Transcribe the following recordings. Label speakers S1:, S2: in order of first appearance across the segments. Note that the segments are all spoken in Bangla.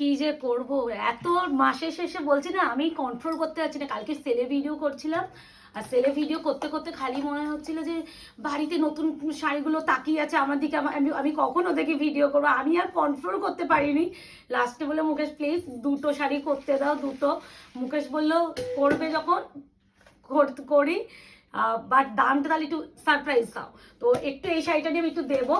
S1: কি যে করব, এত মাসের শেষে বলছি না আমি কন্ট্রোল করতে পারছি না। কালকে সেলে ভিডিও করছিলাম, আর সেলে ভিডিও করতে করতে খালি মনে হচ্ছিল যে বাড়িতে নতুন শাড়িগুলো তাকিয়ে আছে আমার দিকে, আমি কখন ওদেরকে ভিডিও করবো, আমি আর কন্ট্রোল করতে পারিনি। লাস্টে বললো মুকেশ প্লিজ দুটো শাড়ি করতে দাও, দুটো। মুকেশ বললো করবে যখন করি, বাট দামটা তাহলে একটু সারপ্রাইজ দাও। তো একটু এই শাড়িটা নিয়ে আমি একটু দেবো।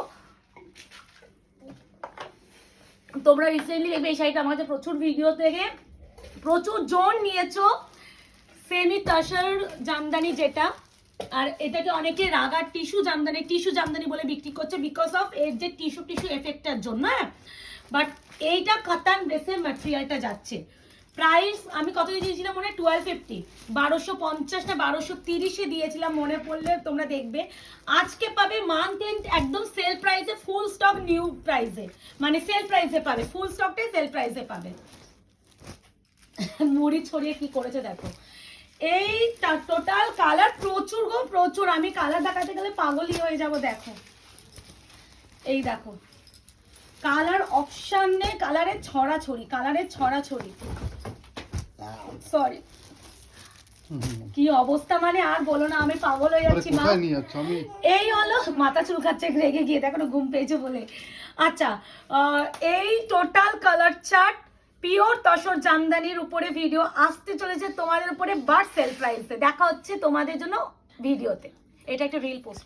S1: তোমরা রিসেন্টলি দেখবে এই শাড়িটা আমার কাছে প্রচুর ভিডিও থেকে প্রচুর জন নিয়েছো, সেমি টাসার জামদানি যেটা, আর এটাকে অনেকে রাগার টিস্যু জামদানি বলে বিক্রি করছে বিকজ অফ এর যে টিস্যু এফেক্টের জন্য। বাট এইটা কাতান বেসের ম্যাটেরিয়ালটা যাচ্ছে। প্রাইস আমি কত দিয়েছিলাম মনে হয় 1250, 1250 না 1230 দিয়েছিলাম মনে পড়লে তোমরা দেখবে। আজকে পাবে মান্থ এন্ড একদম সেল প্রাইসে, ফুল স্টক নিউ প্রাইসে, মানে সেল প্রাইসে পাবে, ফুল স্টকটাই সেল প্রাইসে পাবে। মুড়ি ছড়িয়ে কি করেছে দেখো। এই টোটাল কালার প্রচুর গো প্রচুর, আমি কালার দেখাতে গেলে পাগলই হয়ে যাব। দেখো এই দেখো কালার অপশন নেই, কালারের ছড়াছড়ি, সরি কি অবস্থা, মানে আর বলো না, আমি পাগল হয়ে যাচ্ছি। মা এই হলো মাথা চুলকাচ্ছে রেগে গিয়ে, দেখো ঘুম পেয়েছে বলে। আচ্ছা এই total colour chart pure tussar জামদানির উপরে ভিডিও আসতে চলেছে তোমাদের উপরে, বাট সেল প্রাইসে দেখা হচ্ছে তোমাদের জন্য ভিডিওতে। এটা একটা রিল পোস্ট